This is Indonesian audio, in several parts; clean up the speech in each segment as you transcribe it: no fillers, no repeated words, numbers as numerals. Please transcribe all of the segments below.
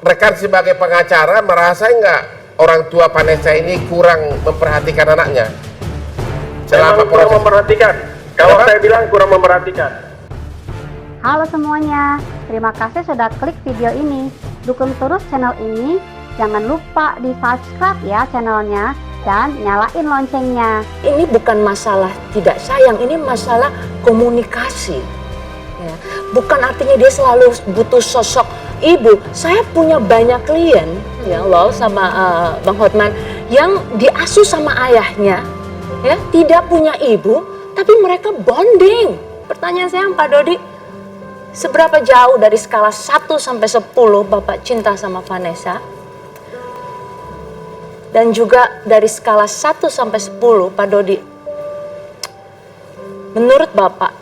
rekan sebagai pengacara merasa nggak orang tua Vanessa ini kurang memperhatikan anaknya selama memang kurang memperhatikan. Kalau saya bilang kurang memperhatikan. Halo semuanya, terima kasih sudah klik video ini. Dukung terus channel ini. Jangan lupa di subscribe ya channelnya dan nyalain loncengnya. Ini bukan masalah tidak sayang, ini masalah komunikasi. Ya. Bukan artinya dia selalu butuh sosok ibu. Saya punya banyak klien, ya loh, sama Bang Hotman yang diasuh sama ayahnya, ya, tidak punya ibu, tapi mereka bonding. Pertanyaan saya, Pak Dodi, seberapa jauh dari skala 1 sampai 10 Bapak cinta sama Vanessa? Dan juga dari skala 1 sampai 10, Pak Dodi, menurut Bapak,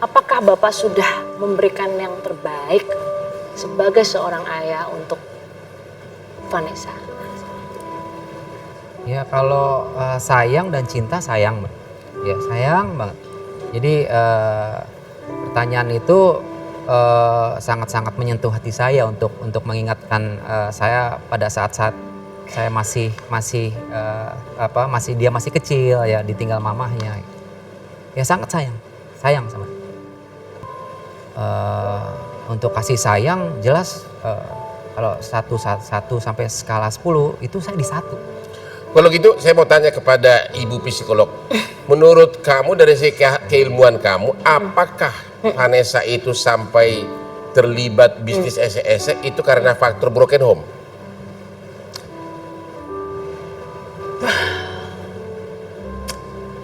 apakah Bapak sudah memberikan yang terbaik sebagai seorang ayah untuk Vanessa? Ya kalau sayang dan cinta sayang, ya sayang banget. Jadi pertanyaan itu sangat-sangat menyentuh hati saya untuk mengingatkan saya pada saat-saat saya masih dia masih kecil ya, ditinggal mamahnya. Ya sangat sayang sama. Untuk kasih sayang jelas kalau 1 sampai skala 10 itu saya di 1. Kalau gitu saya mau tanya kepada ibu psikolog, menurut kamu dari keilmuan kamu, apakah Vanessa itu sampai terlibat bisnis esek-esek itu karena faktor broken home?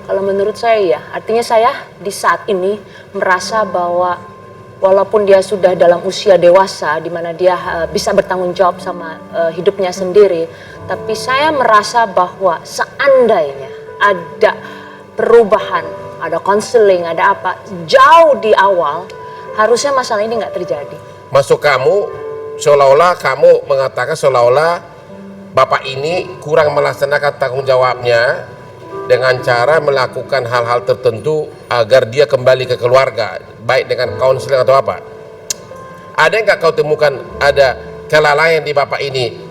Kalau menurut saya ya, artinya saya di saat ini merasa bahwa walaupun dia sudah dalam usia dewasa di mana dia bisa bertanggung jawab sama hidupnya sendiri, tapi saya merasa bahwa seandainya ada perubahan, ada konseling, ada apa, jauh di awal, harusnya masalah ini nggak terjadi. Masuk kamu, seolah-olah kamu mengatakan seolah-olah bapak ini kurang melaksanakan tanggung jawabnya dengan cara melakukan hal-hal tertentu agar dia kembali ke keluarga, baik dengan konseling atau apa. Ada nggak kau temukan ada kelalaian di bapak ini?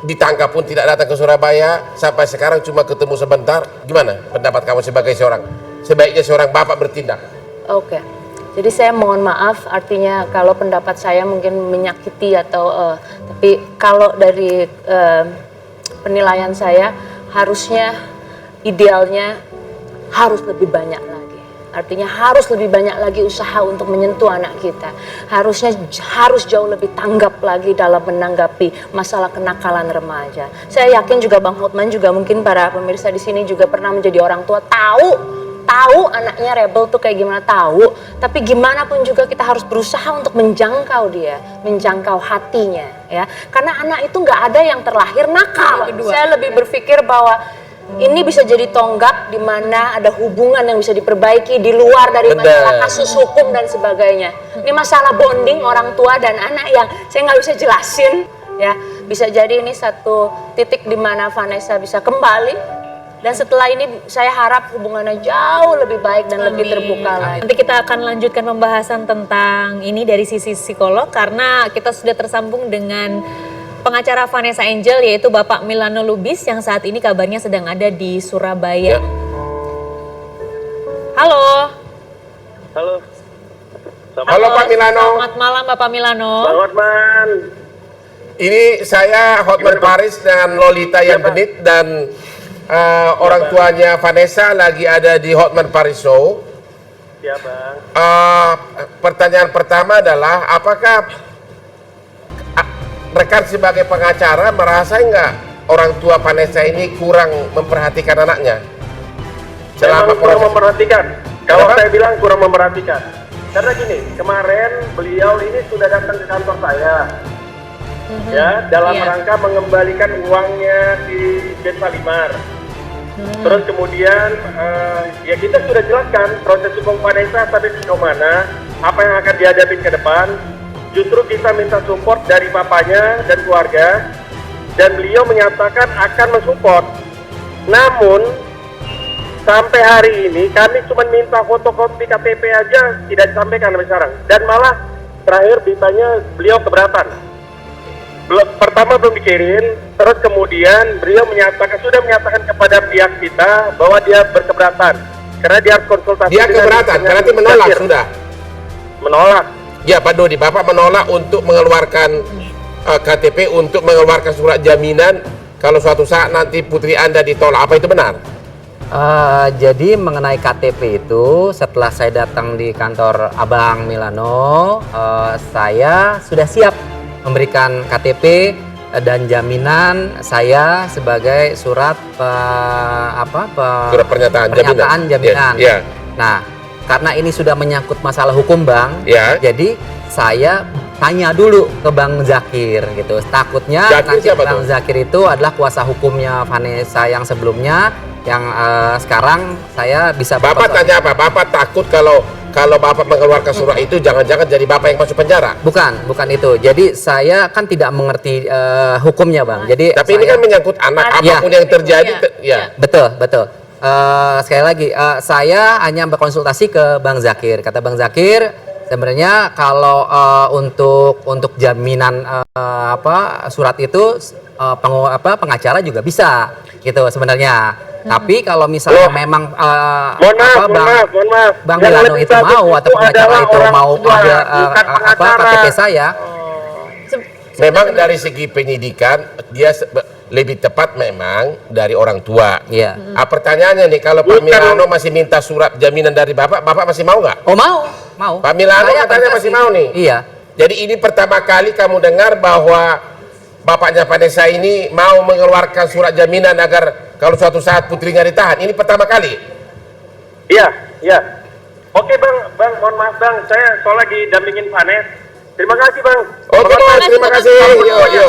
Ditangkap pun tidak datang ke Surabaya, sampai sekarang cuma ketemu sebentar. Gimana pendapat kamu sebagai sebaiknya seorang bapak bertindak? Oke, jadi saya mohon maaf, artinya kalau pendapat saya mungkin menyakiti atau tapi kalau dari penilaian saya harusnya idealnya harus lebih banyak lagi. Artinya harus lebih banyak lagi usaha untuk menyentuh anak kita. Harus jauh lebih tanggap lagi dalam menanggapi masalah kenakalan remaja. Saya yakin juga Bang Hotman juga mungkin para pemirsa di sini juga pernah menjadi orang tua, tahu anaknya rebel tuh kayak gimana, tahu. Tapi gimana pun juga kita harus berusaha untuk menjangkau dia, menjangkau hatinya, ya. Karena anak itu nggak ada yang terlahir nakal. Saya lebih berpikir bahwa ini bisa jadi tonggak di mana ada hubungan yang bisa diperbaiki di luar dari masalah kasus hukum dan sebagainya. Ini masalah bonding orang tua dan anak yang saya nggak bisa jelasin, ya. Bisa jadi ini satu titik di mana Vanessa bisa kembali, dan setelah ini saya harap hubungannya jauh lebih baik dan lebih terbuka lagi. Nanti kita akan lanjutkan pembahasan tentang ini dari sisi psikolog karena kita sudah tersambung dengan pengacara Vanessa Angel yaitu Bapak Milano Lubis yang saat ini kabarnya sedang ada di Surabaya. Ya. Halo. Halo. Halo Pak Milano. Selamat malam Bapak Milano. Bang Hotman. Ini saya Hotman Paris dan Lolita yang Benit dan orang tuanya Vanessa lagi ada di Hotman Paris Show. Ya Bang. Pertanyaan pertama adalah apakah rekan sebagai pengacara merasa nggak orang tua Vanessa ini kurang memperhatikan anaknya selama memang kurang proses? memperhatikan. Kalau saya bilang kurang memperhatikan. Karena gini, kemarin beliau ini sudah datang ke kantor saya, ya, dalam rangka mengembalikan uangnya di Desa Limar. Terus kemudian ya kita sudah jelaskan proses hukum Vanessa sampai sejauh mana, apa yang akan dihadapi ke depan. Justru kita minta support dari papanya dan keluarga, dan beliau menyatakan akan mensupport. Namun sampai hari ini kami cuma minta fotokopi KTP aja tidak disampaikan sampai sekarang, dan malah terakhir beritanya beliau keberatan. pertama belum dikirim, terus kemudian beliau sudah menyatakan kepada pihak kita bahwa dia berkeberatan karena dia harus konsultasi. Dia keberatan, berarti menolak sudah. Menolak. Ya Pak Dodi, Bapak menolak untuk mengeluarkan KTP, untuk mengeluarkan surat jaminan kalau suatu saat nanti putri Anda ditolak. Apa itu benar? Jadi mengenai KTP itu, setelah saya datang di kantor Abang Milano, saya sudah siap memberikan KTP dan jaminan saya sebagai surat Surat pernyataan jaminan. Ya. Nah, karena ini sudah menyangkut masalah hukum Bang, Ya. jadi saya tanya dulu ke Bang Zakir gitu. Takutnya Zakir nanti siapa Bang tuh? Zakir itu adalah kuasa hukumnya Vanessa yang sebelumnya, yang sekarang saya bisa Bapak tanya apa? Bapak takut kalau Bapak mengeluarkan surat itu jangan-jangan jadi Bapak yang masuk penjara? Bukan itu. Jadi saya kan tidak mengerti hukumnya Bang. Jadi Tapi ini kan menyangkut anak, Iya. apapun yang terjadi, ya. Betul. Sekali lagi, saya hanya berkonsultasi ke Bang Zakir. Kata Bang Zakir, sebenarnya kalau untuk jaminan surat itu pengacara juga bisa, gitu sebenarnya. Tapi kalau misalnya memang Mohon maaf. Bang Yang Milano lebih itu bagus mau atau itu pengacara adalah itu orang mau tua, ada bukan pengacara. KTP saya, Memang dari segi penyidikan dia lebih tepat memang dari orang tua. iya. Pertanyaannya nih, kalau Pak Milano masih minta surat jaminan dari Bapak masih mau nggak? Oh mau. Pak Milano Saya katanya akan masih kasih. mau nih. Iya. Jadi ini pertama kali kamu dengar bahwa bapaknya Vanessa ini mau mengeluarkan surat jaminan agar kalau suatu saat putrinya ditahan. Ini pertama kali. Iya. Oke Bang, mohon maaf Bang, saya soalnya didampingin Vanes. Terima kasih Bang. Oke, Bang, terima kasih. Yo.